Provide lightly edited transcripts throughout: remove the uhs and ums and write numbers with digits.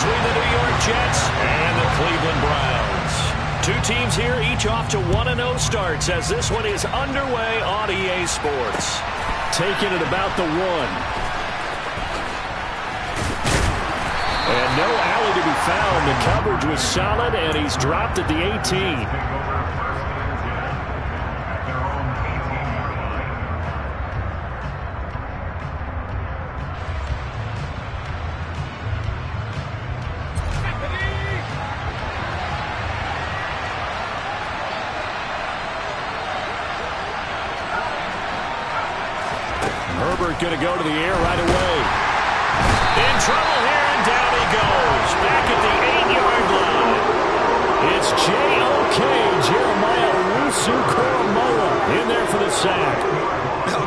between the New York Jets and the Cleveland Browns. Two teams here, each off to 1-0 starts as this one is underway on EA Sports. Taking it about the 1. And no alley to be found. The coverage was solid, and he's dropped at the 18. Herbert going to go to the air right away. In trouble here, and down he goes. Back at the 8-yard line. It's J.O.K. Jeremiah Owusu-Koramoah in there for the sack.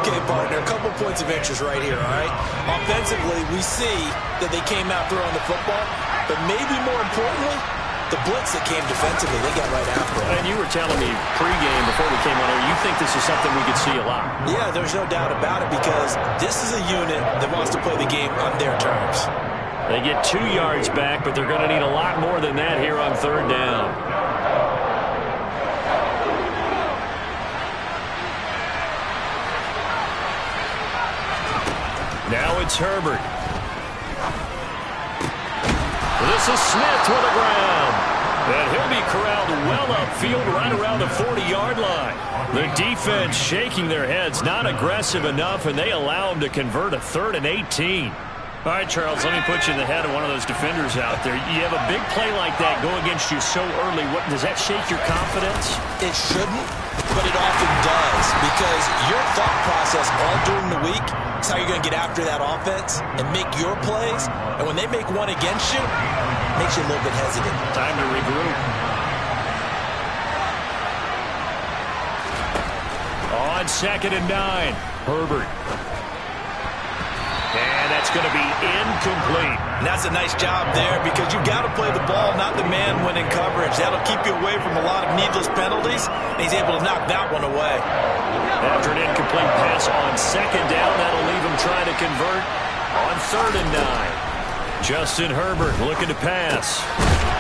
Okay, partner, a couple points of interest right here, all right? Offensively, we see that they came out throwing the football, but maybe more importantly, the blitz that came defensively, they got right after it. And you were telling me pregame before we came on here, you think this is something we could see a lot. Yeah, there's no doubt about it because this is a unit that wants to play the game on their terms. They get 2 yards back, but they're going to need a lot more than that here on 3rd down. Now it's Herbert. This is Smith to the ground. And he'll be corralled well upfield right around the 40-yard line. The defense shaking their heads, not aggressive enough, and they allow him to convert a 3rd and 18. All right, Charles, let me put you in the head of one of those defenders out there. You have a big play like that go against you so early. Does that shake your confidence? It shouldn't, but it often does because your thought process all during the week is how you're going to get after that offense and make your plays. And when they make one against you, it makes you a little bit hesitant. Time to regroup. On 2nd and 9, Herbert. And that's going to be incomplete. And that's a nice job there because you've got to play the ball, not the man when in coverage. That'll keep you away from a lot of needless penalties, and he's able to knock that one away. After an incomplete pass on 2nd down, that'll leave him trying to convert on 3rd and 9. Justin Herbert looking to pass.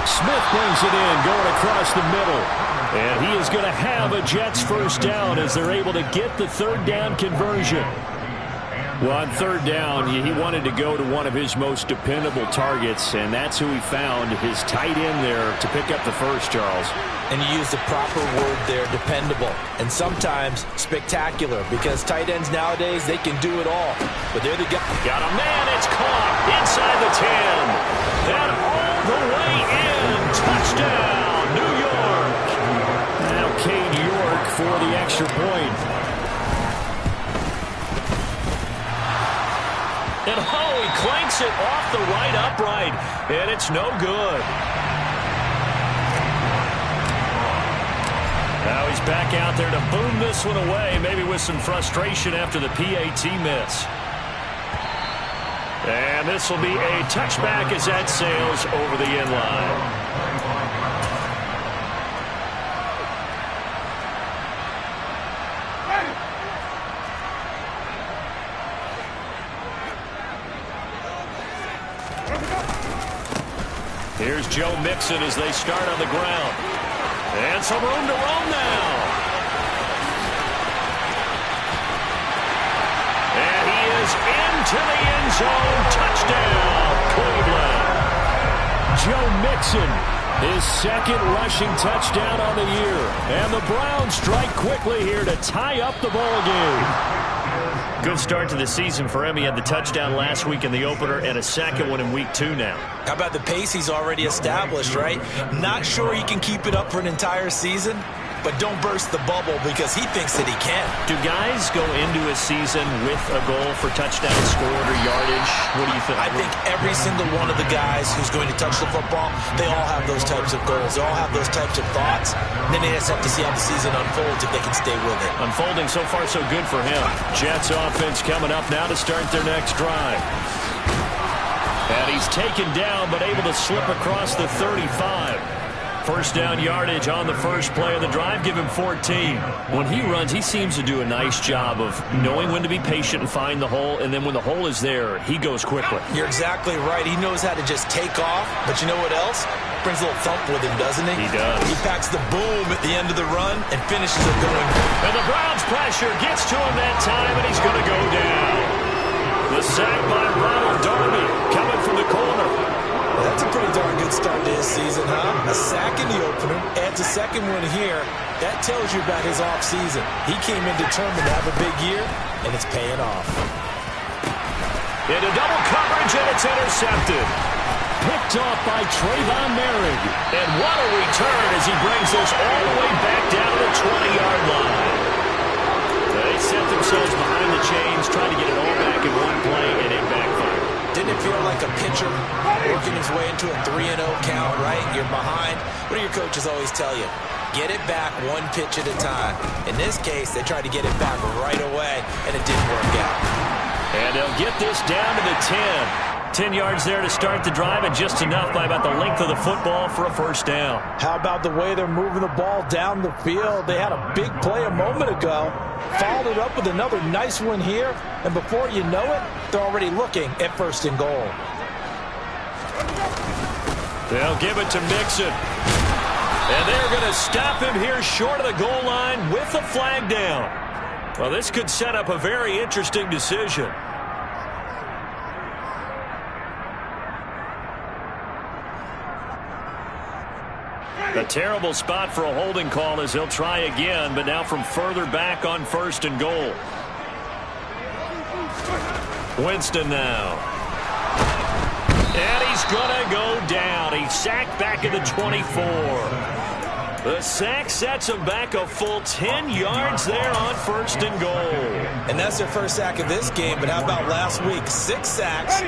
Smith brings it in, going across the middle. And he is going to have a Jets 1st down as they're able to get the 3rd down conversion. Well, on 3rd down, he wanted to go to one of his most dependable targets, and that's who he found, his tight end there to pick up the first, Charles. And you use the proper word there, dependable, and sometimes spectacular, because tight ends nowadays, they can do it all. But they're the guy. Got a man, it's caught inside the 10. And all the way in. Touchdown, New York. Now Cade York for the extra point. And he clanks it off the right upright, and it's no good. Now he's back out there to boom this one away, maybe with some frustration after the PAT miss. And this will be a touchback as that sails over the end line. Here's Joe Mixon as they start on the ground. And some room to roam now. And he is into the end zone. Touchdown, Cleveland. Joe Mixon, his 2nd rushing touchdown on the year. And the Browns strike quickly here to tie up the ball game. Good start to the season for him. He had the touchdown last week in the opener and a 2nd one in week 2 now. How about the pace he's already established, right? Not sure he can keep it up for an entire season, but don't burst the bubble because he thinks that he can. Do guys go into a season with a goal for touchdown scored or yardage? What do you think? I think every single one of the guys who's going to touch the football, they all have those types of goals. They all have those types of thoughts. And then they just have to see how the season unfolds if they can stay with it. Unfolding so far so good for him. Jets offense coming up now to start their next drive. And he's taken down but able to slip across the 35. First down yardage on the first play of the drive. Give him 14. When he runs, he seems to do a nice job of knowing when to be patient and find the hole, and then when the hole is there, he goes quickly. You're exactly right. He knows how to just take off, but you know what else? Brings a little thump with him, doesn't he? He does. He packs the boom at the end of the run and finishes it going. And the Browns pressure gets to him that time, and he's going to go down. The sack by Ronald Darby coming from the corner. Well, that's a pretty darn good start to his season, huh? A sack in the opener, adds a second one here. That tells you about his offseason. He came in determined to have a big year, and it's paying off. Into double coverage, and it's intercepted. Picked off by Trayvon Merrick. And what a return as he brings this all the way back down to the 20-yard line. They set themselves behind the chains, trying to get it all back in one play, and it backfired. Didn't it feel like a pitcher working his way into a 3-0 count, right? You're behind. What do your coaches always tell you? Get it back one pitch at a time. In this case, they tried to get it back right away, and it didn't work out. And they'll get this down to the 10. 10 yards there to start the drive, and just enough by about the length of the football for a first down. How about the way they're moving the ball down the field? They had a big play a moment ago, followed it up with another nice one here, and before you know it, they're already looking at first and goal. They'll give it to Mixon. And they're going to stop him here short of the goal line with the flag down. Well, this could set up a very interesting decision. A terrible spot for a holding call as he'll try again, but now from further back on first and goal. Winston now. And he's going to go down. He's sacked back at the 24. The sack sets him back a full 10 yards there on first and goal. And that's their first sack of this game, but how about last week? 6 sacks,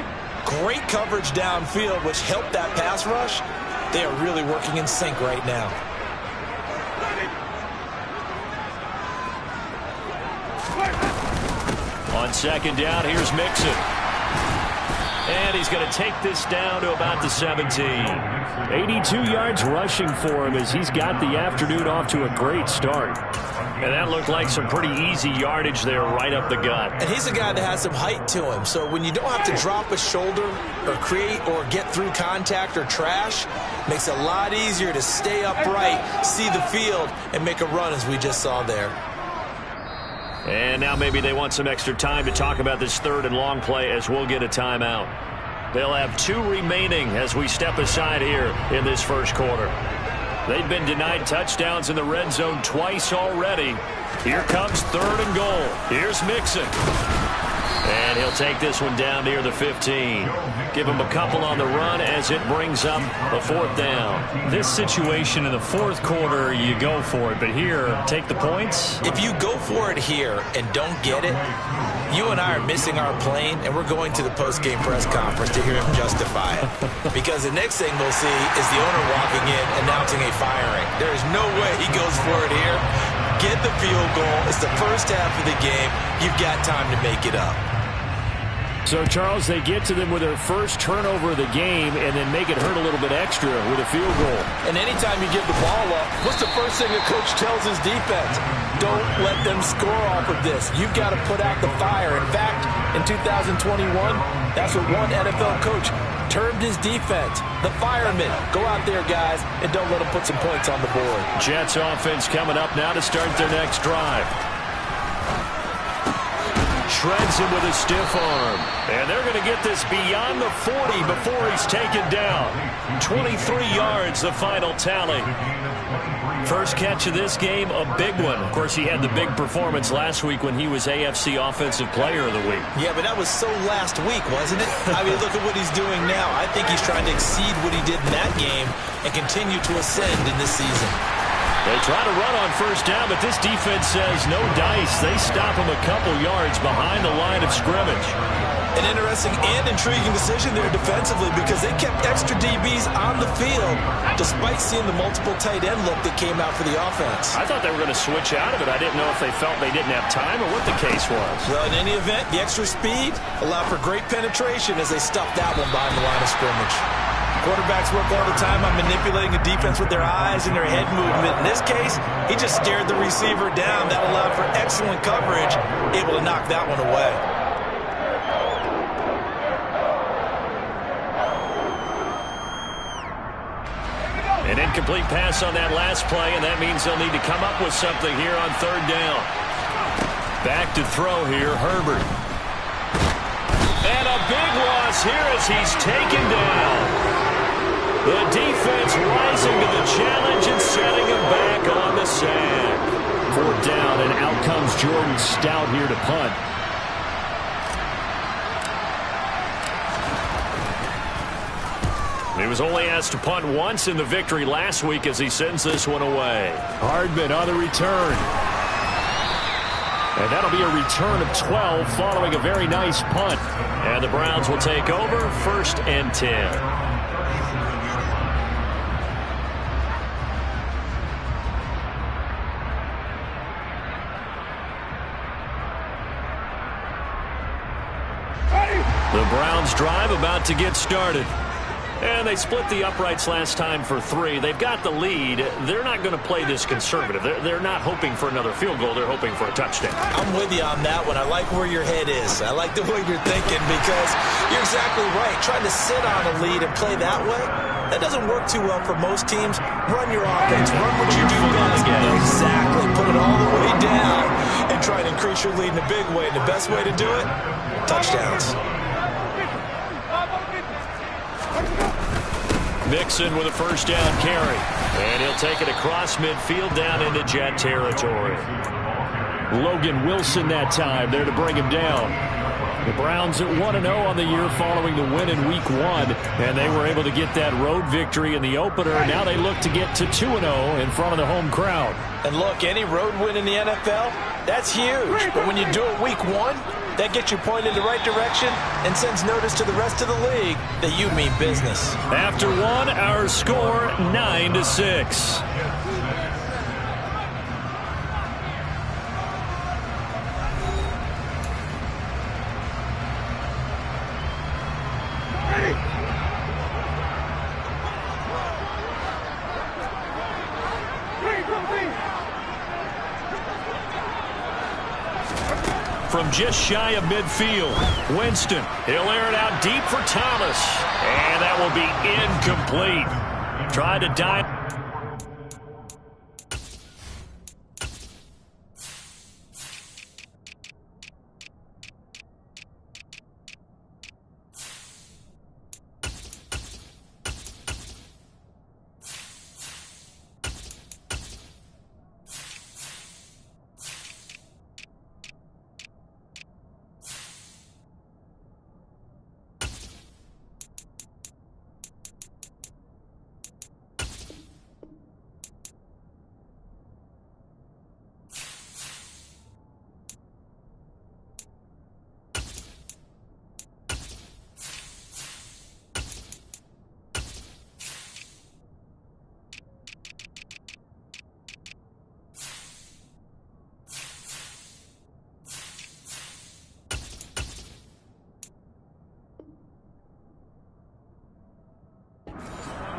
great coverage downfield, which helped that pass rush. They are really working in sync right now. On second down, here's Mixon. And he's going to take this down to about the 17. 82 yards rushing for him as he's got the afternoon off to a great start. And that looked like some pretty easy yardage there right up the gut. And he's a guy that has some height to him, so when you don't have to drop a shoulder or create or get through contact or trash, makes it a lot easier to stay upright, see the field, and make a run as we just saw there. And now maybe they want some extra time to talk about this third and long play as we'll get a timeout. They'll have 2 remaining as we step aside here in this first quarter. They've been denied touchdowns in the red zone twice already. Here comes third and goal. Here's Mixon. And he'll take this one down near the 15. Give him a couple on the run as it brings up the 4th down. This situation in the 4th quarter, you go for it. But here, take the points. If you go for it here and don't get it, you and I are missing our plane, and we're going to the post-game press conference to hear him justify it. Because the next thing we'll see is the owner walking in announcing a firing. There is no way he goes for it here. Get the field goal. It's the first half of the game. You've got time to make it up. So, Charles, they get to them with their first turnover of the game and then make it hurt a little bit extra with a field goal. And anytime you give the ball up, what's the first thing a coach tells his defense? Don't let them score off of this. You've got to put out the fire. In fact, in 2021, that's what one NFL coach termed his defense, the firemen. Go out there, guys, and don't let them put some points on the board. Jets offense coming up now to start their next drive. Shreds him with a stiff arm. And they're going to get this beyond the 40 before he's taken down. 23 yards, the final tally. First catch of this game, a big one. Of course, he had the big performance last week when he was AFC Offensive Player of the Week. Yeah, but that was so last week, wasn't it? I mean, look at what he's doing now. I think he's trying to exceed what he did in that game and continue to ascend in this season. They try to run on first down, but this defense says no dice. They stop him a couple yards behind the line of scrimmage. An interesting and intriguing decision there defensively because they kept extra DBs on the field despite seeing the multiple tight end look that came out for the offense. I thought they were going to switch out of it. I didn't know if they felt they didn't have time or what the case was. Well, in any event, the extra speed allowed for great penetration as they stuffed that one behind the line of scrimmage. Quarterbacks work all the time on manipulating a defense with their eyes and their head movement. In this case, he just stared the receiver down. That allowed for excellent coverage, able to knock that one away. An incomplete pass on that last play, and that means they'll need to come up with something here on third down. Back to throw here, Herbert. And a big loss here as he's taken down. The defense rising to the challenge and setting him back on the sack. Fourth down, and out comes Jordan Stout here to punt. He was only asked to punt once in the victory last week as he sends this one away. Hardman on the return. And that'll be a return of 12 following a very nice punt. And the Browns will take over 1st and 10. The Browns drive about to get started. And they split the uprights last time for 3. They've got the lead. They're not going to play this conservative. They're not hoping for another field goal. They're hoping for a touchdown. I'm with you on that one. I like where your head is. I like the way you're thinking because you're exactly right. Trying to sit on a lead and play that way, that doesn't work too well for most teams. Run your offense. Run what you do best. Exactly. Put it all the way down and try and increase your lead in a big way. And the best way to do it, touchdowns. Mixon with a first down carry. And he'll take it across midfield down into Jet territory. Logan Wilson that time there to bring him down. The Browns at 1-0 on the year following the win in Week 1. And they were able to get that road victory in the opener. Now they look to get to 2-0 in front of the home crowd. And look, any road win in the NFL, that's huge. But when you do it Week 1, that gets you pointed in the right direction and sends notice to the rest of the league that you mean business. After 1, our score 9-6. From just shy of midfield, Winston. He'll air it out deep for Thomas. And that will be incomplete. Tried to dive.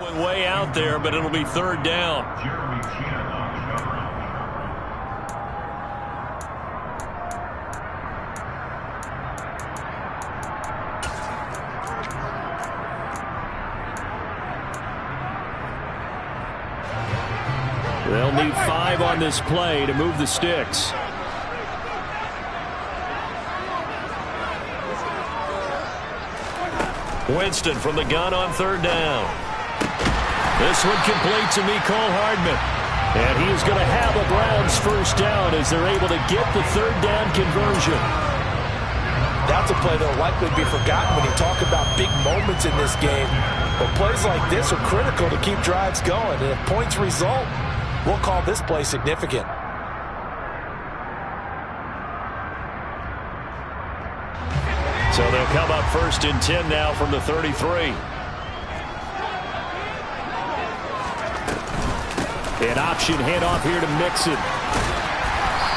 Way out there, but it'll be third down. They'll need 5 on this play to move the sticks. Winston from the gun on third down. This one complete to Mecole Hardman. And he is going to have a Browns first down as they're able to get the third down conversion. That's a play that will likely be forgotten when you talk about big moments in this game. But plays like this are critical to keep drives going. And if points result, we'll call this play significant. So they'll come up 1st and 10 now from the 33. An option handoff here to Mixon.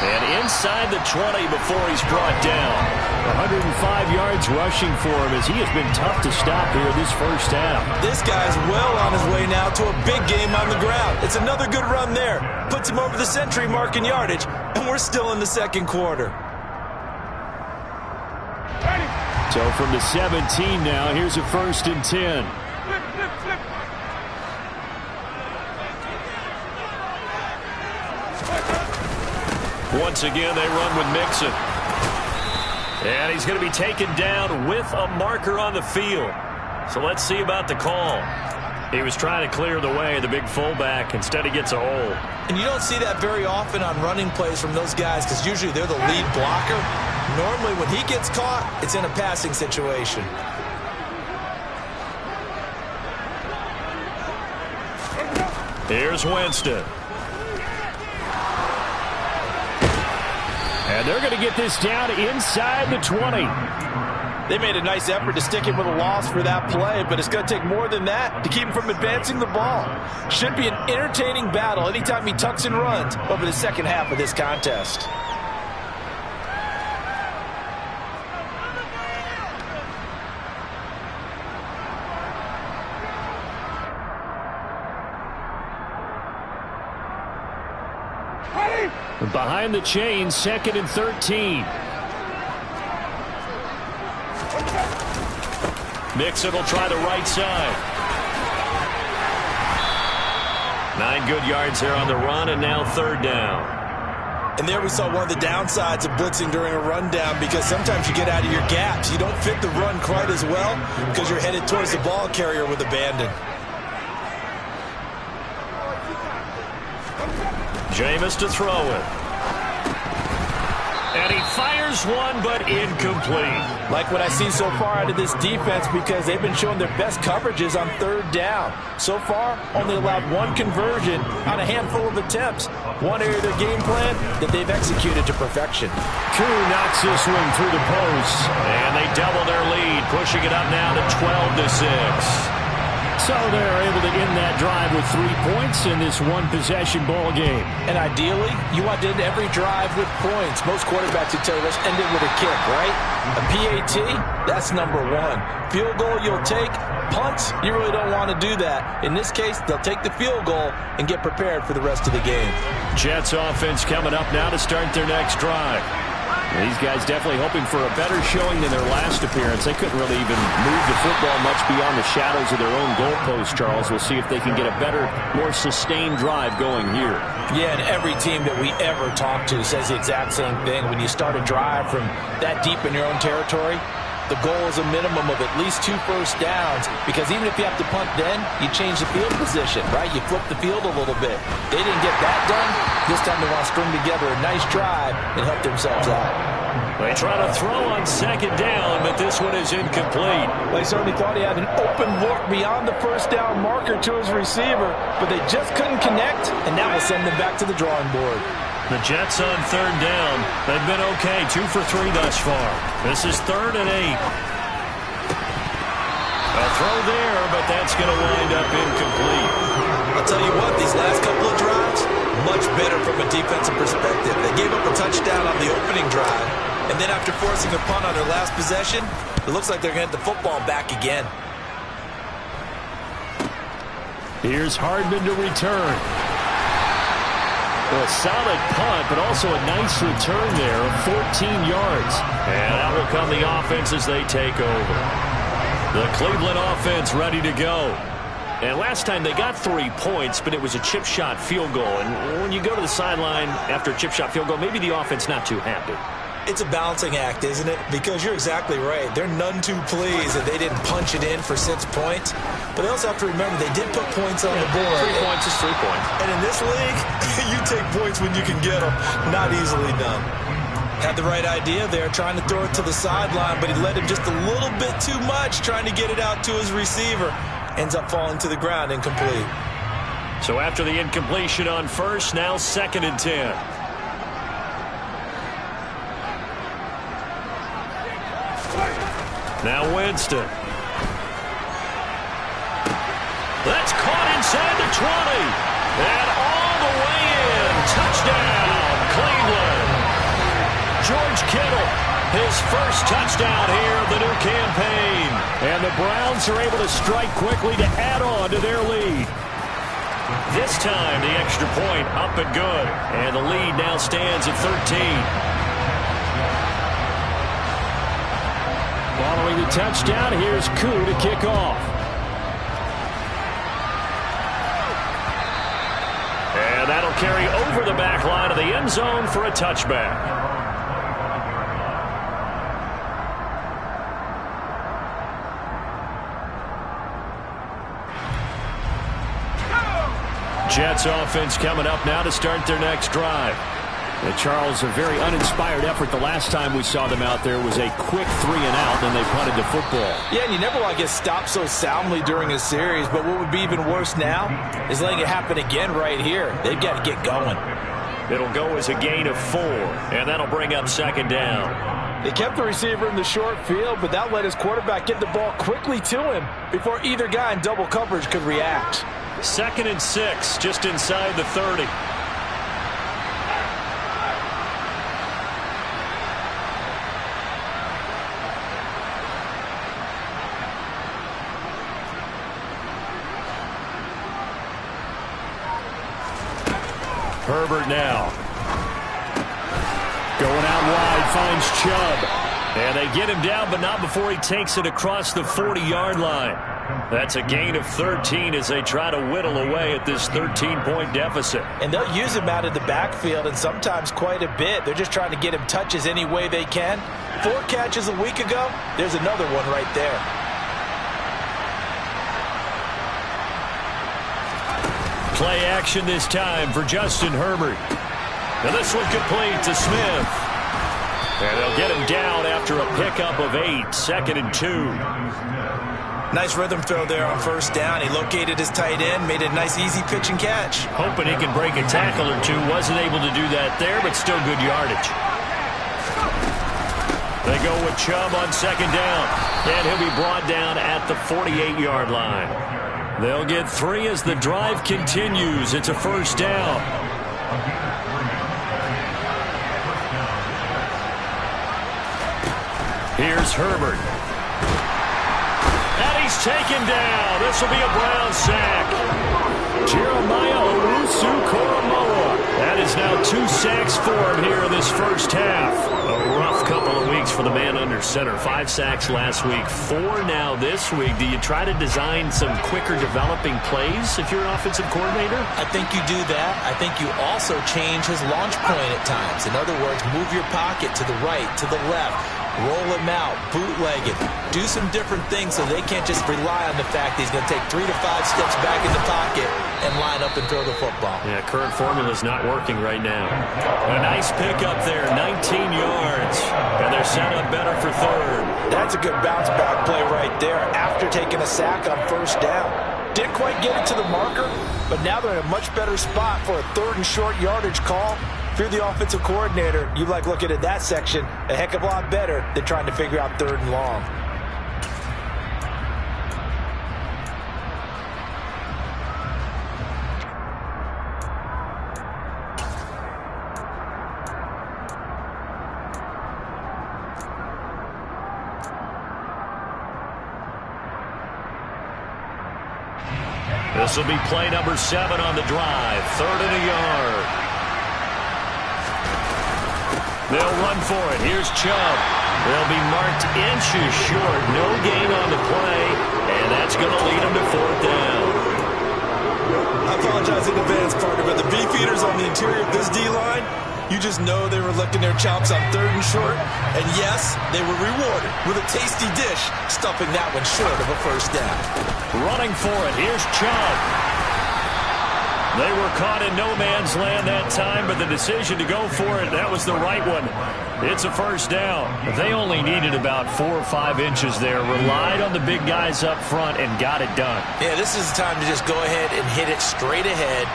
And inside the 20 before he's brought down. 105 yards rushing for him as he has been tough to stop here this first half. This guy's well on his way now to a big game on the ground. It's another good run there. Puts him over the century mark in yardage, and we're still in the second quarter. So from the 17 now, here's a 1st and 10. Once again, they run with Mixon. And he's going to be taken down with a marker on the field. So let's see about the call. He was trying to clear the way, the big fullback. Instead, he gets a hold. And you don't see that very often on running plays from those guys because usually they're the lead blocker. Normally, when he gets caught, it's in a passing situation. Here's Winston. And they're going to get this down inside the 20. They made a nice effort to stick him with a loss for that play, but it's going to take more than that to keep him from advancing the ball. Should be an entertaining battle anytime he tucks and runs over the second half of this contest. Behind the chains, 2nd and 13. Mixon will try the right side. 9 good yards there on the run, and now 3rd down. And there we saw one of the downsides of blitzing during a rundown because sometimes you get out of your gaps. You don't fit the run quite as well because you're headed towards the ball carrier with abandon. Jameis to throw it. And he fires one, but incomplete. Like what I see so far out of this defense because they've been showing their best coverages on 3rd down. So far, only allowed 1 conversion on a handful of attempts. One area of their game plan that they've executed to perfection. Koo knocks this one through the post. And they double their lead, pushing it up now to 12-6. So they're able to end that drive with 3 points in this one-possession ball game. And ideally, you want to end every drive with points. Most quarterbacks would tell you, let's end it with a kick, right? A PAT, that's number 1. Field goal you'll take. Punts, you really don't want to do that. In this case, they'll take the field goal and get prepared for the rest of the game. Jets offense coming up now to start their next drive. These guys definitely hoping for a better showing than their last appearance. They couldn't really even move the football much beyond the shadows of their own goalpost, Charles. We'll see if they can get a better, more sustained drive going here. Yeah, and every team that we ever talk to says the exact same thing. When you start a drive from that deep in your own territory, the goal is a minimum of at least 2 first downs because even if you have to punt then, you change the field position, right? You flip the field a little bit. They didn't get that done. This time they want to string together a nice drive and help themselves out. They try to throw on 2nd down, but this one is incomplete. They certainly thought he had an open look beyond the first down marker to his receiver, but they just couldn't connect, and that will send them back to the drawing board. The Jets on 3rd down. They've been okay, 2 for 3 thus far. This is 3rd and 8. A throw there, but that's going to wind up incomplete. I'll tell you what, these last couple of drives, much better from a defensive perspective. They gave up a touchdown on the opening drive, and then after forcing a punt on their last possession, it looks like they're going to get the football back again. Here's Hardman to return. A solid punt, but also a nice return there of 14 yards. And out will come the offense as they take over. The Cleveland offense ready to go. And last time they got 3 points, but it was a chip shot field goal. And when you go to the sideline after a chip shot field goal, maybe the offense not too happy. It's a balancing act, isn't it? Because you're exactly right. They're none too pleased that they didn't punch it in for 6 points. But they also have to remember they did put points on the board. 3 points is 3 points. And in this league, you take points when you can get them. Not easily done. Had the right idea there, trying to throw it to the sideline, but he led him just a little bit too much, trying to get it out to his receiver. Ends up falling to the ground incomplete. So after the incompletion on 1st, now 2nd and 10. Now Winston. That's caught inside the 20. And all the way in. Touchdown, Cleveland. George Kittle, his first touchdown here of the new campaign. And the Browns are able to strike quickly to add on to their lead. This time, the extra point up and good. And the lead now stands at 13. Following the touchdown, here's Koo to kick off. And that'll carry over the back line of the end zone for a touchback. Jets offense coming up now to start their next drive. And Charles, a very uninspired effort the last time we saw them out there was a quick 3-and-out, and they punted the football. Yeah, and you never want to get stopped so soundly during a series, but what would be even worse now is letting it happen again right here. They've got to get going. It'll go as a gain of 4, and that'll bring up second down. They kept the receiver in the short field, but that let his quarterback get the ball quickly to him before either guy in double coverage could react. 2nd and 6, just inside the 30. Herbert now. Going out wide, finds Chubb. And they get him down, but not before he takes it across the 40-yard line. That's a gain of 13 as they try to whittle away at this 13-point deficit. And they'll use him out of the backfield, and sometimes quite a bit. They're just trying to get him touches any way they can. 4 catches a week ago, there's another one right there. Play action this time for Justin Herbert. And this one complete to Smith. And they'll get him down after a pickup of 8, 2nd and 2. Nice rhythm throw there on first down. He located his tight end, made a nice easy pitch and catch. Hoping he can break a tackle or two. Wasn't able to do that there, but still good yardage. They go with Chubb on second down. And he'll be brought down at the 48-yard line. They'll get 3 as the drive continues. It's a first down. Here's Herbert. And he's taken down. This will be a Brown sack. Jeremiah Owusu-Koramoah. That is now 2 sacks for him here in this first half. A rough couple of weeks for the man under center. 5 sacks last week, 4 now this week. Do you try to design some quicker developing plays if you're an offensive coordinator? I think you do that. I think you also change his launch point at times. In other words, move your pocket to the right, to the left. Roll him out, bootleg it, do some different things so they can't just rely on the fact that he's going to take 3 to 5 steps back in the pocket and line up and throw the football. Yeah, current formula is not working right now. A nice pickup there, 19 yards, and they're set up better for 3rd. That's a good bounce back play right there after taking a sack on first down. Didn't quite get it to the marker, but now they're in a much better spot for a 3rd and short yardage call. If you're the offensive coordinator, you like looking at that section a heck of a lot better than trying to figure out 3rd and long. This will be play number 7 on the drive. 3rd and a yard. They'll run for it. Here's Chubb. They'll be marked inches short. No gain on the play, and that's going to lead them to 4th down. I apologize in advance, partner, but the beefeaters on the interior of this D-line, you just know they were licking their chops on 3rd and short. And yes, they were rewarded with a tasty dish, stuffing that one short of a first down. Running for it. Here's Chubb. They were caught in no man's land that time, but the decision to go for it, that was the right one. It's a first down. They only needed about 4 or 5 inches there, relied on the big guys up front, and got it done. Yeah, this is the time to just go ahead and hit it straight ahead.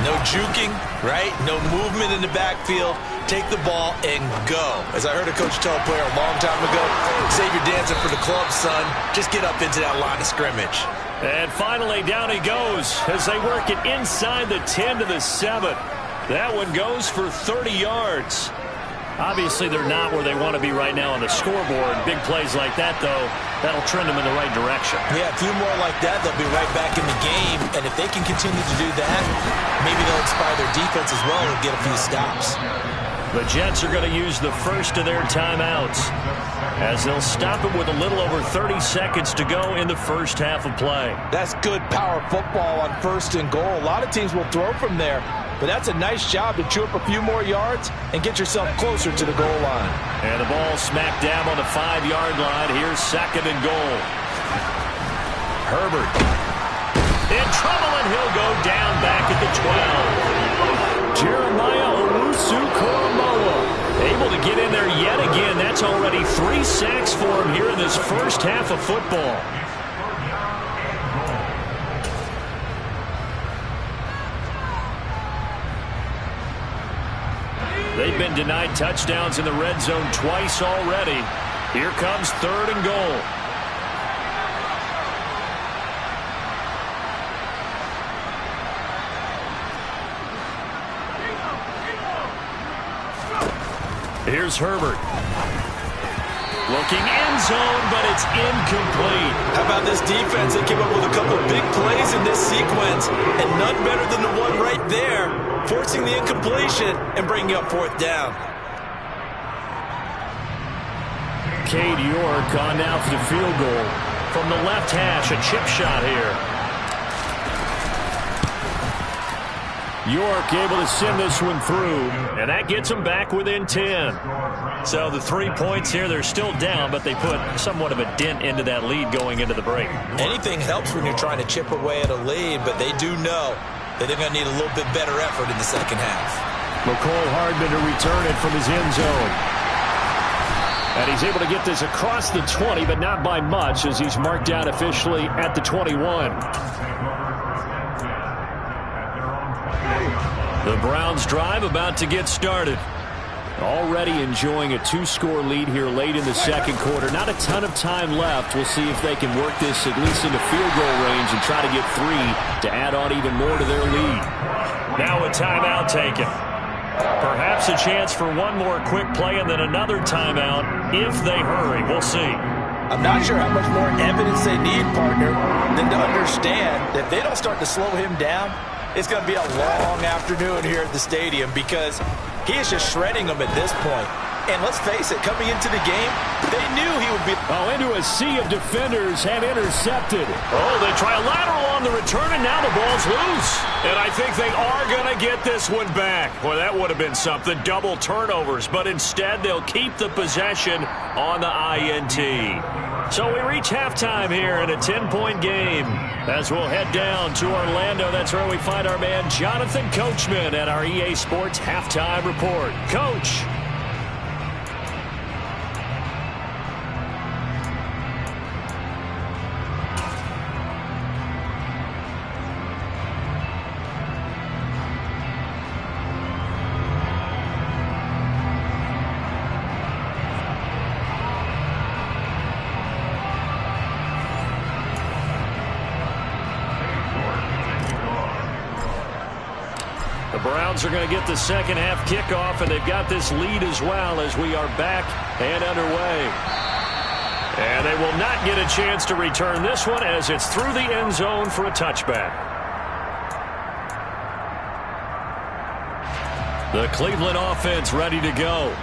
No juking, right? No movement in the backfield. Take the ball and go. As I heard a coach tell a player a long time ago, save your dancing for the club, son. Just get up into that line of scrimmage. And finally, down he goes as they work it inside the 10 to the 7. That one goes for 30 yards. Obviously, they're not where they want to be right now on the scoreboard. Big plays like that, though, that'll trend them in the right direction. Yeah, a few more like that, they'll be right back in the game. And if they can continue to do that, maybe they'll inspire their defense as well and get a few stops. The Jets are going to use the first of their timeouts as they'll stop it with a little over 30 seconds to go in the first half of play. That's good power football on 1st and goal. A lot of teams will throw from there, but that's a nice job to chew up a few more yards and get yourself closer to the goal line. And the ball smack dab on the 5-yard line. Here's 2nd and goal. Herbert in trouble, and he'll go down back at the 12. Jeremiah Owusu-Koramoah able to get in there yet again. That's already 3 sacks for him here in this first half of football. They've been denied touchdowns in the red zone twice already. Here comes 3rd and goal. Here's Herbert. Looking end zone, but it's incomplete. How about this defense? They came up with a couple of big plays in this sequence, and none better than the one right there, forcing the incompletion and bringing up 4th down. Cade York on now for the field goal. From the left hash, a chip shot here. York able to send this one through, and that gets them back within 10. So the 3 points here, they're still down, but they put somewhat of a dent into that lead going into the break. Anything helps when you're trying to chip away at a lead, but they do know that they're going to need a little bit better effort in the second half. McCole Hardman to return it from his end zone. And he's able to get this across the 20, but not by much, as he's marked down officially at the 21. The Browns drive about to get started. Already enjoying a 2-score lead here late in the second quarter. Not a ton of time left. We'll see if they can work this at least into field goal range and try to get 3 to add on even more to their lead. Now a timeout taken. Perhaps a chance for one more quick play and then another timeout if they hurry. We'll see. I'm not sure how much more evidence they need, partner, than to understand that if they don't start to slow him down, it's going to be a long afternoon here at the stadium because he is just shredding them at this point. And let's face it, coming into the game, they knew he would be... into a sea of defenders and intercepted. They try a lateral on the return, and now the ball's loose. And I think they are going to get this one back. Boy, that would have been something. Double turnovers. But instead, they'll keep the possession on the INT. So we reach halftime here in a 10-point game. As we'll head down to Orlando, that's where we find our man Jonathan Coachman at our EA Sports Halftime Report. Coach. Browns are going to get the second half kickoff, and they've got this lead as well as we are back and underway. And they will not get a chance to return this one as it's through the end zone for a touchback. The Cleveland offense ready to go.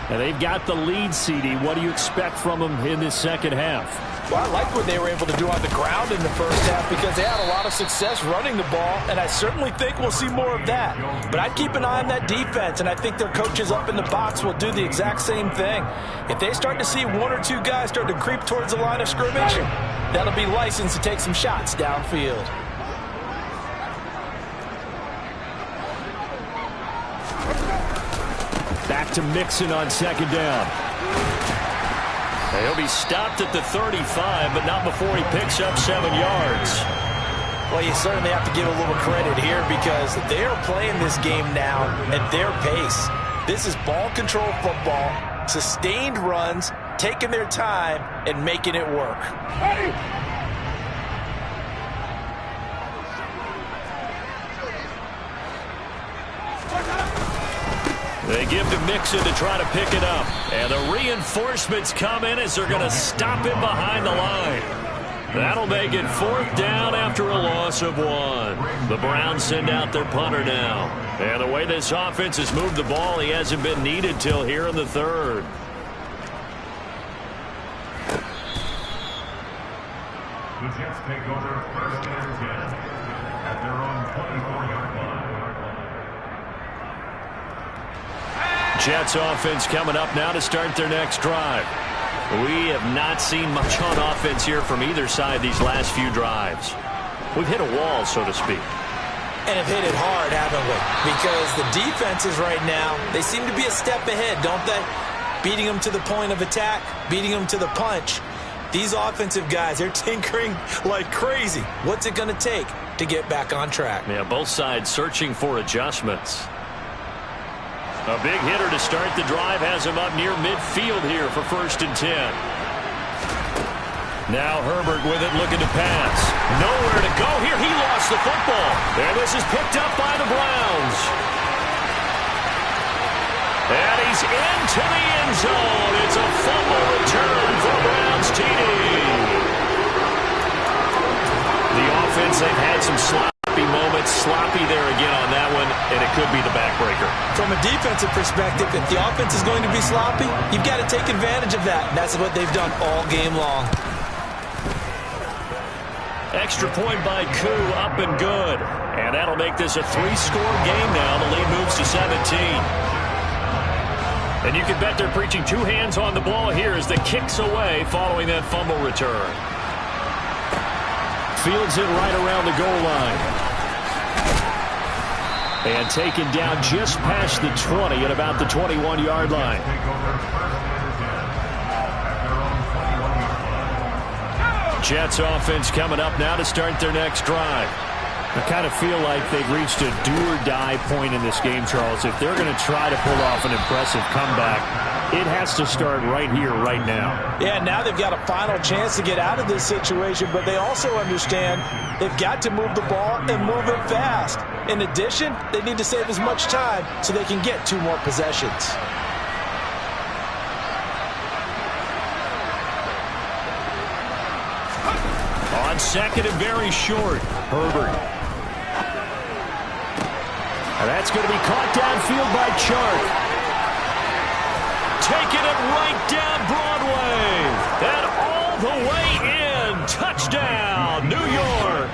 And they've got the lead, CD. What do you expect from them in this second half? Well, I like what they were able to do on the ground in the first half because they had a lot of success running the ball, and I certainly think we'll see more of that. But I'd keep an eye on that defense, and I think their coaches up in the box will do the exact same thing. If they start to see 1 or 2 guys start to creep towards the line of scrimmage, that'll be licensed to take some shots downfield. Back to Mixon on second down. He'll be stopped at the 35, but not before he picks up 7 yards. Well, you certainly have to give a little credit here because they are playing this game now at their pace. This is ball control football, sustained runs, taking their time, and making it work. They give to Mixon to try to pick it up. And the reinforcements come in as they're going to stop him behind the line. That'll make it 4th down after a loss of 1. The Browns send out their punter now. And the way this offense has moved the ball, he hasn't been needed till here in the 3rd. The Jets take over 1st and 10 at their own 24-yard line. Jets offense coming up now to start their next drive. We have not seen much on offense here from either side these last few drives. We've hit a wall, so to speak. And have hit it hard, haven't we? Because the defenses right now, they seem to be a step ahead, don't they? Beating them to the point of attack, beating them to the punch. These offensive guys, they're tinkering like crazy. What's it going to take to get back on track? Yeah, both sides searching for adjustments. A big hitter to start the drive has him up near midfield here for 1st and 10. Now Herbert with it, looking to pass. Nowhere to go here. He lost the football. And this is picked up by the Browns. And he's into the end zone. It's a fumble return for Browns TD. The offense, they've had some sloppy moments. Sloppy there again on that one, and it could be the backbreaker. From a defensive perspective, if the offense is going to be sloppy, you've got to take advantage of that. That's what they've done all game long. Extra point by Koo, up and good. And that'll make this a 3-score game now. The lead moves to 17. And you can bet they're preaching 2 hands on the ball here as the kick's away following that fumble return. Fields it right around the goal line. And taken down just past the 20 at about the 21-yard line. Jets offense coming up now to start their next drive. I kind of feel like they've reached a do-or-die point in this game, Charles. If they're going to try to pull off an impressive comeback, it has to start right here, right now. Yeah, now they've got a final chance to get out of this situation, but they also understand they've got to move the ball and move it fast. In addition, they need to save as much time so they can get 2 more possessions. On 2nd and very short, Herbert. And that's going to be caught downfield by Chark. Taking it right down Broadway. And all the way in. Touchdown, New York.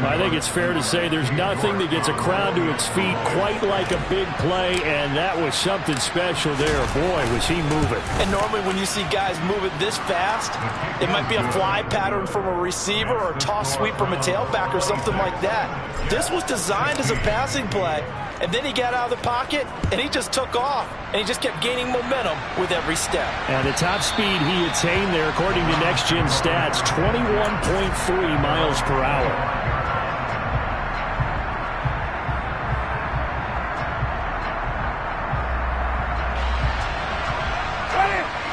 I think it's fair to say there's nothing that gets a crowd to its feet quite like a big play, and that was something special there. Boy, was he moving. And normally when you see guys move it this fast, it might be a fly pattern from a receiver or a toss sweep from a tailback or something like that. This was designed as a passing play, and then he got out of the pocket, and he just took off, and he just kept gaining momentum with every step. And the top speed he attained there, according to Next Gen Stats, 21.3 miles per hour.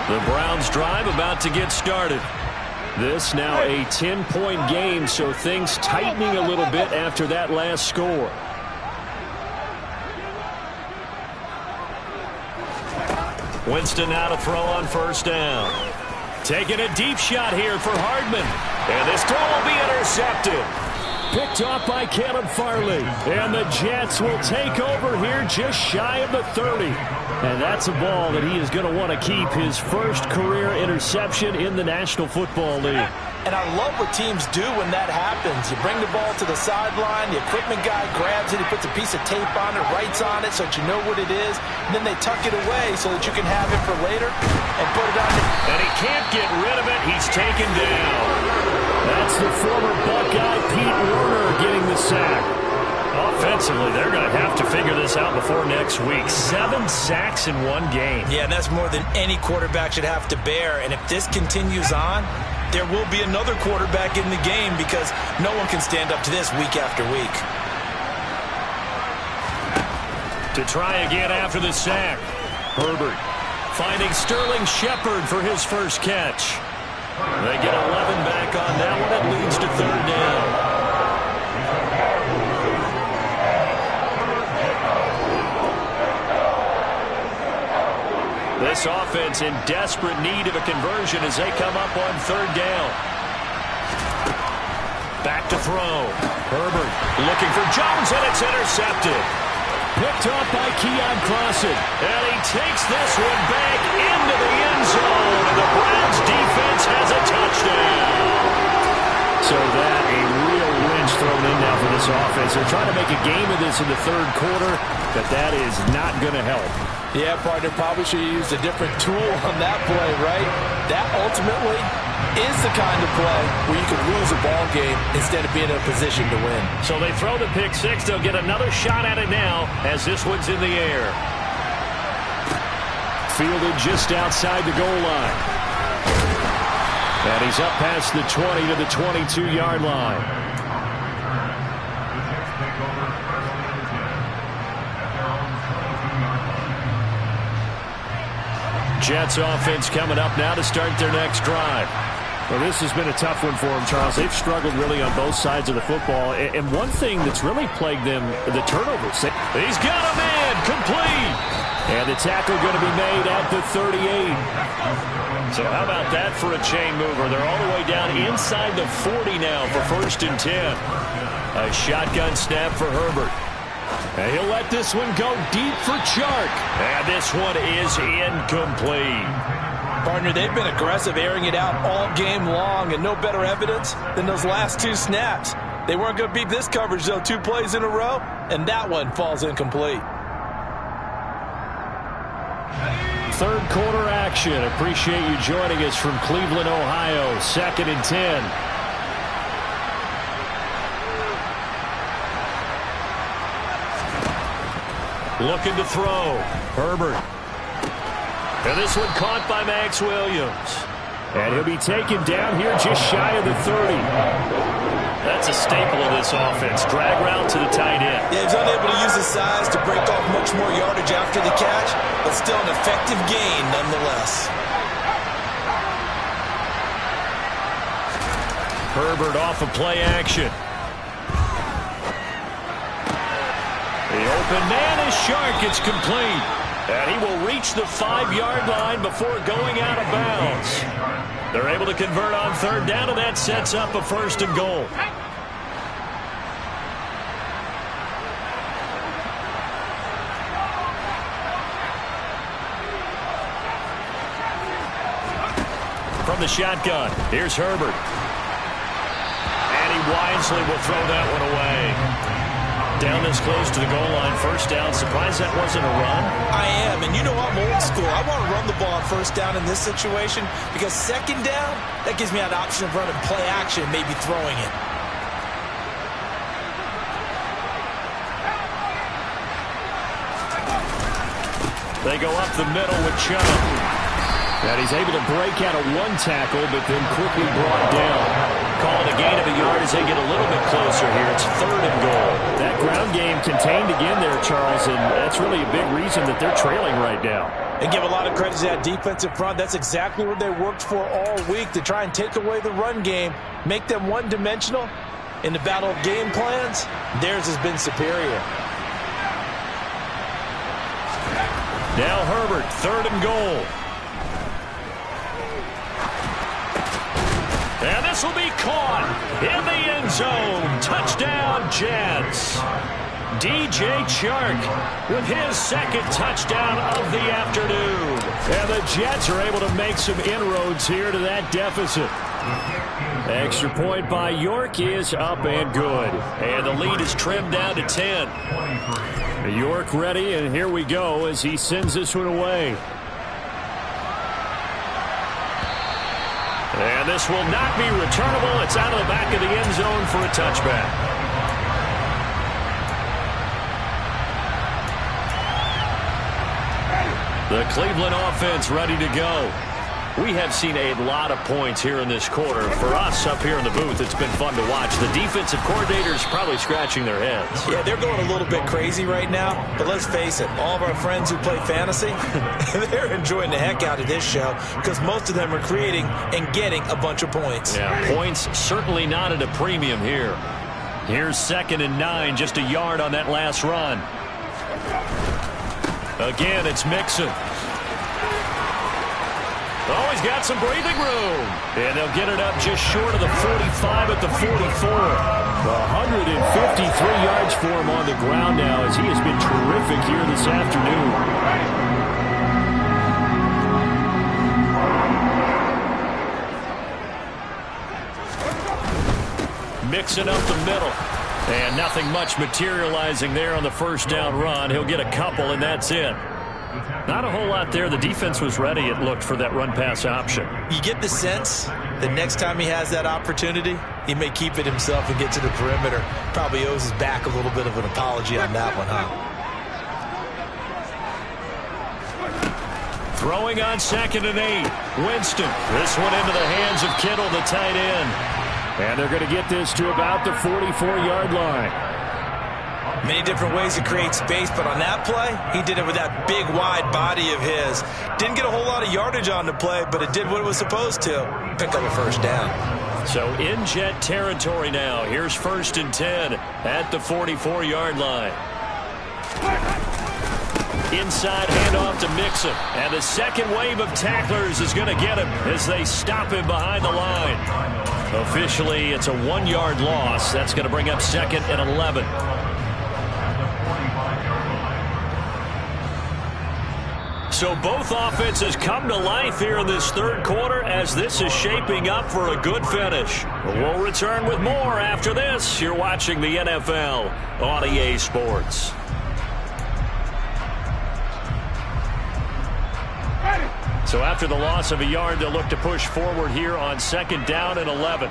The Browns drive about to get started. This now a 10-point game, so things tightening a little bit after that last score. Winston now to throw on 1st down. Taking a deep shot here for Hardman. And this throw will be intercepted. Picked off by Caleb Farley. And the Jets will take over here just shy of the 30. And that's a ball that he is going to want to keep, his first career interception in the National Football League. And I love what teams do when that happens. You bring the ball to the sideline, the equipment guy grabs it, he puts a piece of tape on it, writes on it so that you know what it is, and then they tuck it away so that you can have it for later and put it on the... And he can't get rid of it. He's taken down. That's the former Buckeye Pete Werner getting the sack. Offensively, they're going to have to figure this out before next week. 7 sacks in 1 game. Yeah, and that's more than any quarterback should have to bear. And if this continues on, there will be another quarterback in the game because no one can stand up to this week after week. To try again after the sack. Herbert finding Sterling Shepard for his first catch. They get 11 back on that one. It leads to 3rd down. offense in desperate need of a conversion as they come up on third down. Back to throw. Herbert looking for Jones, and it's intercepted. Picked off by Keon Crossen. And he takes this one back into the end zone. And the Browns defense has a touchdown. So that a real wrench thrown in now for this offense. They're trying to make a game of this in the third quarter, but that is not going to help. Yeah, partner, probably should have used a different tool on that play, right? That ultimately is the kind of play where you could lose a ball game instead of being in a position to win. So they throw the pick six. They'll get another shot at it now as this one's in the air. Fielded just outside the goal line. And he's up past the 20 to the 22-yard line. Jets offense coming up now to start their next drive. Well, this has been a tough one for them, Charles. They've struggled really on both sides of the football. And one thing that's really plagued them, the turnovers. He's got a man, complete. And the tackle going to be made at the 38. So how about that for a chain mover? They're all the way down inside the 40 now for 1st and 10. A shotgun snap for Herbert. And he'll let this one go deep for Chark. And this one is incomplete. Partner, they've been aggressive, airing it out all game long, and no better evidence than those last two snaps. They weren't going to beat this coverage, though, 2 plays in a row, and that one falls incomplete. Third quarter action. Appreciate you joining us from Cleveland, Ohio. 2nd and 10. Looking to throw. Herbert. And this one caught by Max Williams. And he'll be taken down here just shy of the 30. That's a staple of this offense. Drag route to the tight end. Yeah, he's unable to use his size to break off much more yardage after the catch, but still an effective gain nonetheless. Herbert off of play action. The open man is Chark. It's complete. And he will reach the 5-yard line before going out of bounds. They're able to convert on third down, and that sets up a 1st and goal. From the shotgun, here's Herbert. And he wisely will throw that one away. Down this close to the goal line, 1st down. Surprised that wasn't a run? I am, and you know I'm old school. I want to run the ball on 1st down in this situation because 2nd down, that gives me an option of running play action, maybe throwing it. They go up the middle with Chubb. And he's able to break out of 1 tackle, but then quickly brought down. Calling a gain of a yard as they get a little bit closer here. It's 3rd and goal. That ground game contained again there, Charles, and that's really a big reason that they're trailing right now. And give a lot of credit to that defensive front. That's exactly what they worked for all week, to try and take away the run game, make them one-dimensional. In the battle of game plans, theirs has been superior. Now Herbert, 3rd and goal. And this will be caught in the end zone. Touchdown, Jets. DJ Chark with his 2nd touchdown of the afternoon. And the Jets are able to make some inroads here to that deficit. Extra point by York is up and good. And the lead is trimmed down to 10. York ready, and here we go as he sends this one away. And this will not be returnable. It's out of the back of the end zone for a touchback. The Cleveland offense ready to go. We have seen a lot of points here in this quarter. For us up here in the booth, it's been fun to watch. The defensive coordinators probably scratching their heads. Yeah, they're going a little bit crazy right now, but let's face it, all of our friends who play fantasy, they're enjoying the heck out of this show because most of them are creating and getting a bunch of points. Yeah, points certainly not at a premium here. Here's 2nd and 9, just a yard on that last run. Again, it's Mixon. Oh, he's got some breathing room. And they'll get it up just short of the 45 at the 44. 153 yards for him on the ground now as he has been terrific here this afternoon. Mixing up the middle. And nothing much materializing there on the first down run. He'll get a couple, and that's it. Not a whole lot there. The defense was ready, it looked, for that run-pass option. You get the sense that next time he has that opportunity, he may keep it himself and get to the perimeter. Probably owes his back a little bit of an apology on that one, huh? Throwing on 2nd and 8. Winston. This one into the hands of Kittle, the tight end. And they're going to get this to about the 44-yard line. Many different ways to create space, but on that play, he did it with that big, wide body of his. Didn't get a whole lot of yardage on the play, but it did what it was supposed to. Pick up a first down. So in jet territory now. Here's 1st and 10 at the 44-yard line. Inside handoff to Mixon. And the second wave of tacklers is going to get him as they stop him behind the line. Officially, it's a 1-yard loss. That's going to bring up 2nd and 11. So both offenses come to life here in this third quarter as this is shaping up for a good finish. We'll return with more after this. You're watching the NFL on EA Sports. So after the loss of a yard, they'll look to push forward here on 2nd down and 11.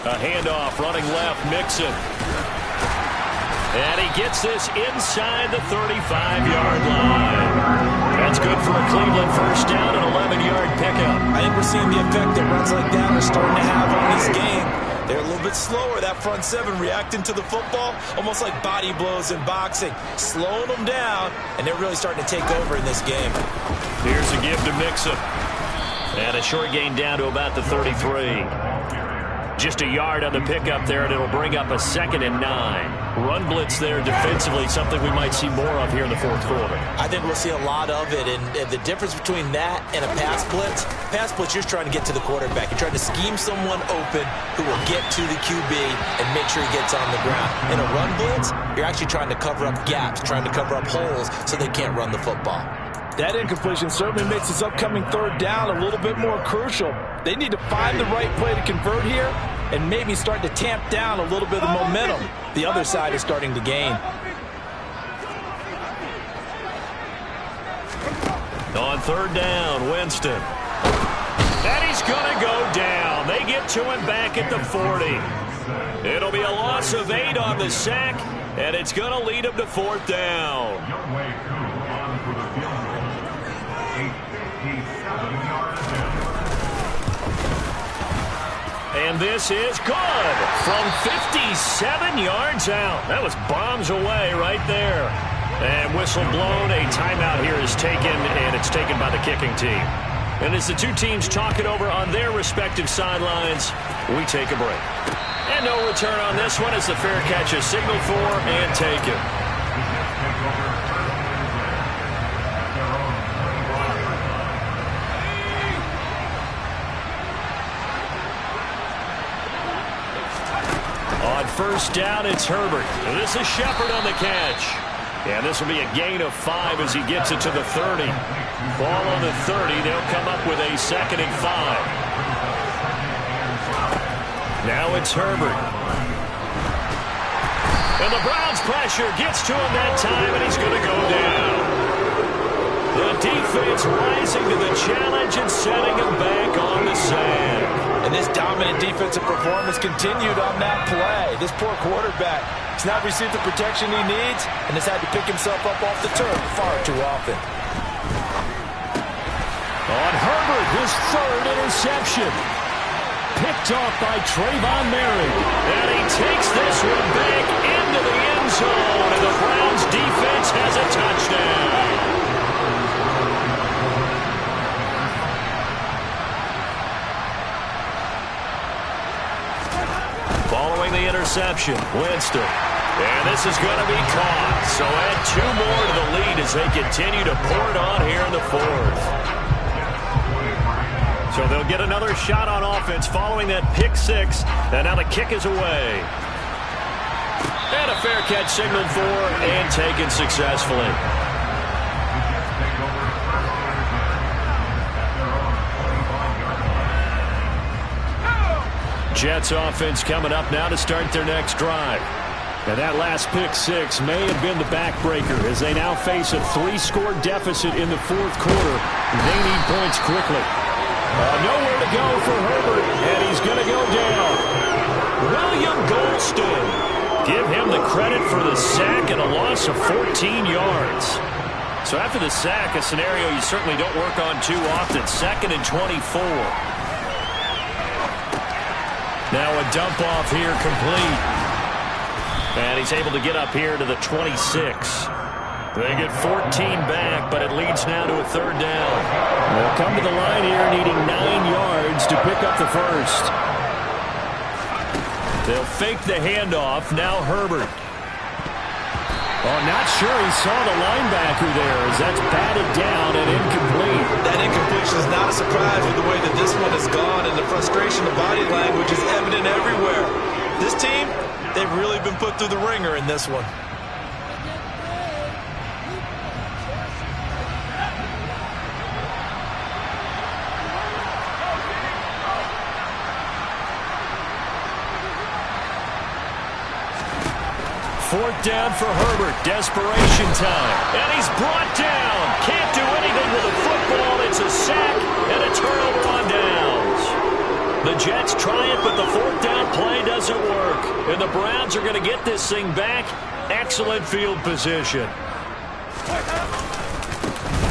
A handoff running left, Mixon. And he gets this inside the 35-yard line. That's good for a Cleveland first down and 11-yard pickup. I think we're seeing the effect that runs like that are starting to have on this game. They're a little bit slower, that front seven, reacting to the football, almost like body blows in boxing, slowing them down, and they're really starting to take over in this game. Here's a give to Mixon. And a short gain down to about the 33. Just a yard on the pickup there, and it'll bring up a 2nd and 9. Run blitz there defensively, something we might see more of here in the fourth quarter. I think we'll see a lot of it, and the difference between that and a pass blitz, you're trying to get to the quarterback. You're trying to scheme someone open who will get to the QB and make sure he gets on the ground. In a run blitz, you're actually trying to cover up gaps, trying to cover up holes so they can't run the football. That incompletion certainly makes this upcoming third down a little bit more crucial. They need to find the right play to convert here and maybe start to tamp down a little bit of momentum the other side is starting to gain. On 3rd down, Winston. And he's going to go down. They get to him back at the 40. It'll be a loss of 8 on the sack, and it's going to lead him to 4th down. And this is good from 57 yards out. That was bombs away right there. And whistle blown. A timeout here is taken, and it's taken by the kicking team. And as the two teams talk it over on their respective sidelines, we take a break. And no return on this one as the fair catch is signaled for and taken. On 1st down, it's Herbert. And this is Shepard on the catch. And this will be a gain of 5 as he gets it to the 30. Ball on the 30. They'll come up with a 2nd and 5. Now it's Herbert. And the Browns' pressure gets to him that time, and he's going to go down. The defense rising to the challenge and setting him back on the sand. And this dominant defensive performance continued on that play. This poor quarterback has not received the protection he needs and has had to pick himself up off the turf far too often. On Herbert, his 3rd interception. Picked off by Trayvon Merritt. And he takes this one back into the end zone. And the Browns defense has a touchdown. Following the interception, Winston. And this is going to be caught. So add 2 more to the lead as they continue to pour it on here in the 4th. So they'll get another shot on offense following that pick 6. And now the kick is away. And a fair catch signaled for and taken successfully. Jets offense coming up now to start their next drive. And that last pick 6 may have been the backbreaker as they now face a 3-score deficit in the 4th quarter. They need points quickly. Nowhere to go for Herbert, and he's going to go down. William Golston. Give him the credit for the sack and a loss of 14 yards. So after the sack, a scenario you certainly don't work on too often. 2nd and 24. Now a dump off here complete. And he's able to get up here to the 26. They get 14 back, but it leads now to a 3rd down. They'll come to the line here needing 9 yards to pick up the first. They'll fake the handoff. Now Herbert. Oh, not sure he saw the linebacker there as that's batted down and incomplete. That incompletion is not a surprise with the way that this one has gone, and the frustration, the body language is evident everywhere. This team, they've really been put through the ringer in this one. Fourth down for Herbert. Desperation time. And he's brought down. Can't do anything with the football. It's a sack and a turnover on downs. The Jets try it, but the 4th down play doesn't work. And the Browns are going to get this thing back. Excellent field position.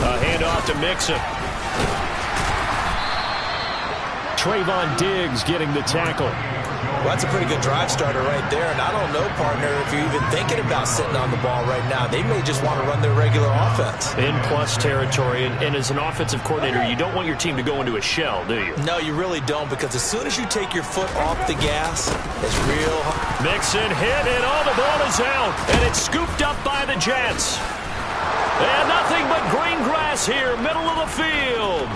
A handoff to Mixon. Trayvon Diggs getting the tackle. Well, that's a pretty good drive starter right there. And I don't know, partner, if you're even thinking about sitting on the ball right now. They may just want to run their regular offense. In plus territory. And as an offensive coordinator, you don't want your team to go into a shell, do you? No, you really don't, because as soon as you take your foot off the gas, it's real. Mixon hit, and the ball is out. And it's scooped up by the Jets. And nothing but green grass here, middle of the field.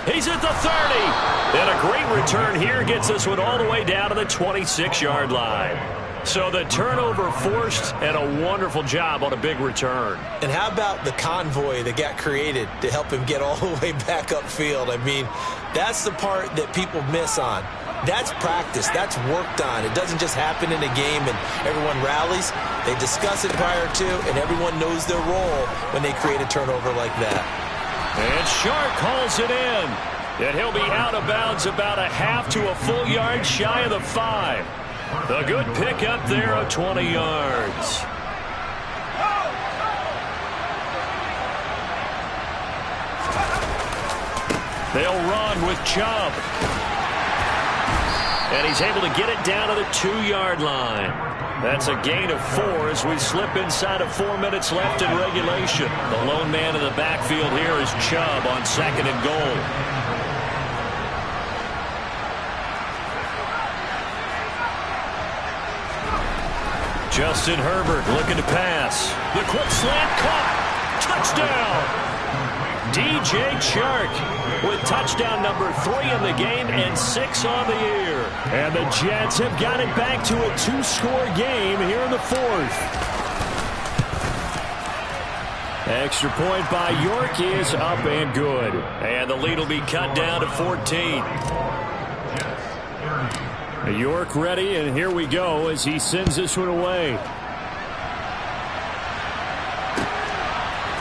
He's at the 30. And a great return here gets this one all the way down to the 26-yard line. So the turnover forced and a wonderful job on a big return. And how about the convoy that got created to help him get all the way back upfield? I mean, that's the part that people miss on. That's practice. That's worked on. It doesn't just happen in a game and everyone rallies. They discuss it prior to, and everyone knows their role when they create a turnover like that. And Shark hauls it in. And he'll be out of bounds about a half to a full yard shy of the 5. A good pickup there of 20 yards. They'll run with Chubb. And he's able to get it down to the 2-yard line. That's a gain of 4 as we slip inside of 4 minutes left in regulation. The lone man in the backfield here is Chubb on 2nd and goal. Justin Herbert looking to pass. The quick slant caught. Touchdown. DJ Chark with touchdown number 3 in the game and 6 on the year. And the Jets have got it back to a 2-score game here in the 4th. Extra point by York is up and good. And the lead will be cut down to 14. York ready, and here we go as he sends this one away.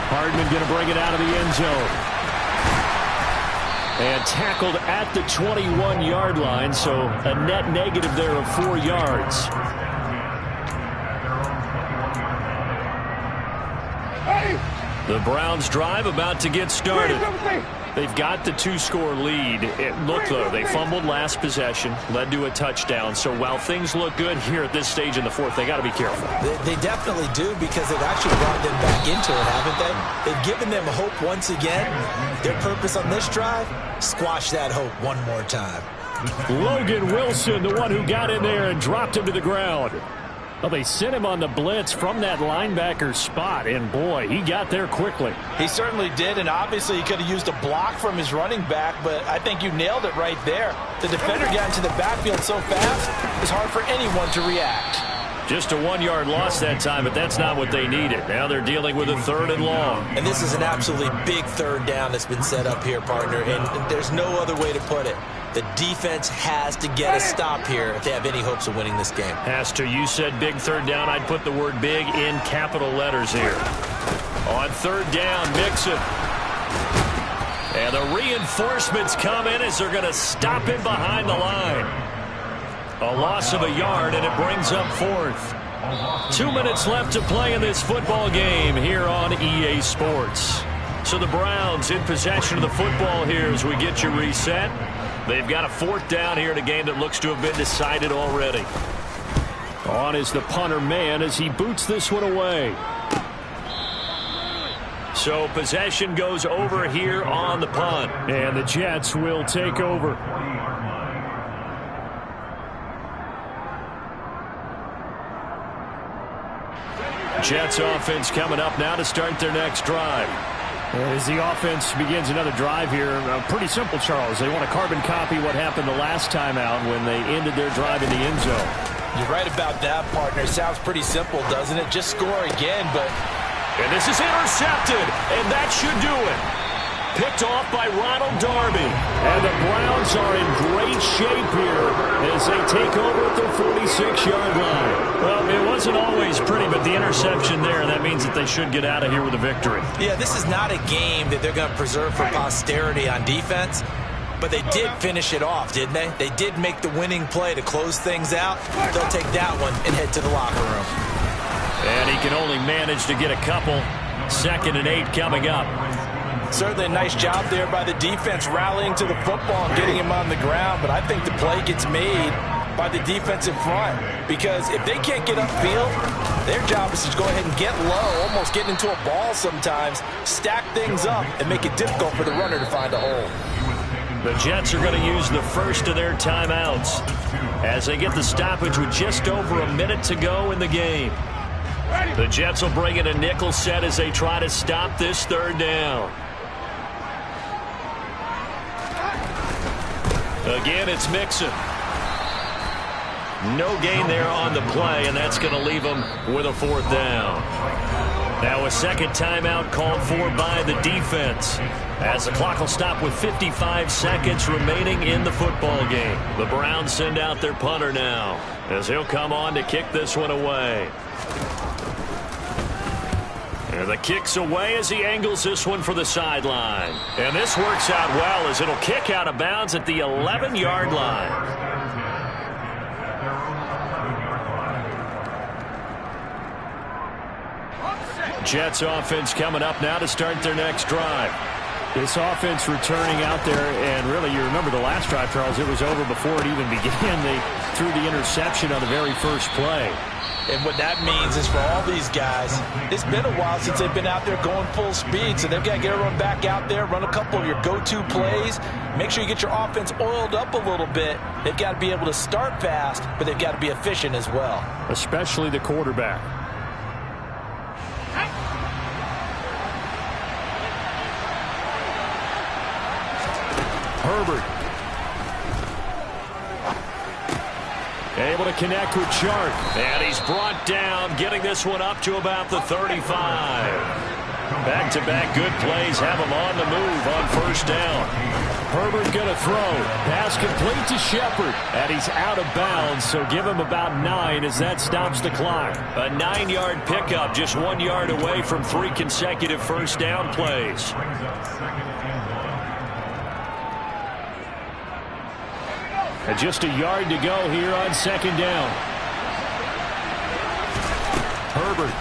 Hardman going to bring it out of the end zone. And tackled at the 21-yard line, so a net negative there of 4 yards. The Browns drive about to get started. They've got the 2-score lead. Look, though, they fumbled last possession, led to a touchdown. So while things look good here at this stage in the 4th, they got to be careful. They definitely do, because they've actually brought them back into it, haven't they? They've given them hope once again. Their purpose on this drive, squash that hope one more time. Logan Wilson, the one who got in there and dropped him to the ground. Well, they sent him on the blitz from that linebacker spot, and boy, he got there quickly. He certainly did, and obviously he could have used a block from his running back, but I think you nailed it right there. The defender got into the backfield so fast, it's hard for anyone to react. Just a 1-yard loss that time, but that's not what they needed. Now they're dealing with a 3rd and long. And this is an absolutely big 3rd down that's been set up here, partner, and there's no other way to put it. The defense has to get a stop here if they have any hopes of winning this game. Has to. You said big 3rd down. I'd put the word big in capital letters here. On 3rd down, Mixon. And the reinforcements come in as they're going to stop him behind the line. A loss of a yard, and it brings up 4th. 2 minutes left to play in this football game here on EA Sports. So the Browns in possession of the football here as we get you reset. They've got a 4th down here in a game that looks to have been decided already. On is the punter man as he boots this one away. So possession goes over here on the punt. And the Jets will take over. Jets offense coming up now to start their next drive. As the offense begins another drive here, pretty simple, Charles. They want to carbon copy what happened the last time out when they ended their drive in the end zone. You're right about that, partner. Sounds pretty simple, doesn't it? Just score again, but... And this is intercepted, and that should do it. Picked off by Ronald Darby. And the Browns are in great shape here as they take over at the 46-yard line. Well, it wasn't always pretty, but the interception there, that means that they should get out of here with a victory. Yeah, this is not a game that they're going to preserve for posterity on defense, but they did finish it off, didn't they? They did make the winning play to close things out. They'll take that one and head to the locker room. And he can only manage to get a couple. 2nd and 8 coming up. Certainly a nice job there by the defense rallying to the football and getting him on the ground, but I think the play gets made by the defensive front because if they can't get upfield, their job is to go ahead and get low, almost get into a ball sometimes, stack things up, and make it difficult for the runner to find a hole. The Jets are going to use the first of their timeouts as they get the stoppage with just over a minute to go in the game. The Jets will bring in a nickel set as they try to stop this 3rd down. Again, it's Mixon. No gain there on the play, and that's going to leave them with a 4th down. Now a 2nd timeout called for by the defense as the clock will stop with 55 seconds remaining in the football game. The Browns send out their punter now as he'll come on to kick this one away. And the kick's away as he angles this one for the sideline. And this works out well as it'll kick out of bounds at the 11-yard line. Jets offense coming up now to start their next drive. This offense returning out there, and really you remember the last drive, Charles, it was over before it even began. They threw the interception on the very first play. And what that means is for all these guys, it's been a while since they've been out there going full speed, so they've got to get everyone back out there, run a couple of your go-to plays, make sure you get your offense oiled up a little bit. They've got to be able to start fast, but they've got to be efficient as well. Especially the quarterback. Herbert. Able to connect with Chark. And he's brought down, getting this one up to about the 35. Back-to-back good plays have him on the move on 1st down. Herbert going to throw. Pass complete to Shepard. And he's out of bounds, so give him about 9 as that stops the clock. A 9-yard pickup, just 1 yard away from 3 consecutive 1st down plays. And just a yard to go here on 2nd down. Herbert.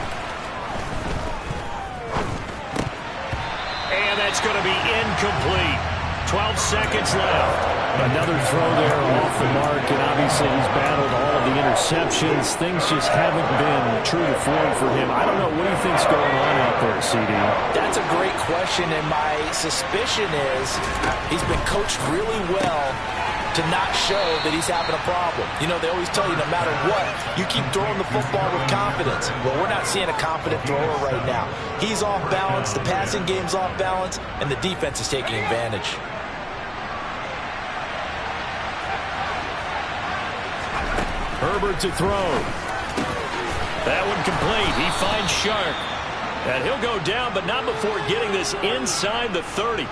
And that's going to be incomplete. 12 seconds left. Another throw there off the mark, and obviously he's battled all of the interceptions. Things just haven't been true to form for him. I don't know what he thinks going on out there, CD. That's a great question, and my suspicion is he's been coached really well to not show that he's having a problem. You know, they always tell you no matter what, you keep throwing the football with confidence. Well, we're not seeing a confident thrower right now. He's off balance, the passing game's off balance, and the defense is taking advantage. Herbert to throw. That one complete. He finds Sharp. And he'll go down, but not before getting this inside the 30.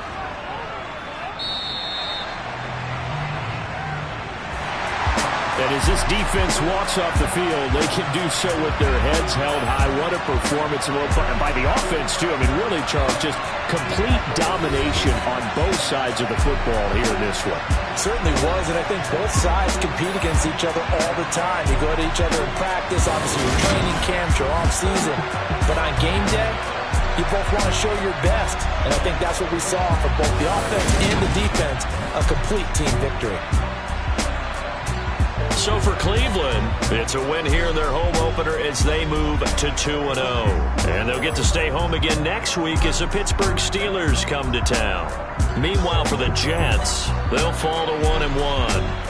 And as this defense walks off the field, they can do so with their heads held high. What a performance by the offense, too. I mean, really, Charles, just complete domination on both sides of the football here in this one. Certainly was, and I think both sides compete against each other all the time. You go to each other in practice, obviously your training camps, your off-season. But on game day, you both want to show your best. And I think that's what we saw from both the offense and the defense, a complete team victory. So for Cleveland, it's a win here in their home opener as they move to 2-0. And they'll get to stay home again next week as the Pittsburgh Steelers come to town. Meanwhile, for the Jets, they'll fall to 1-1.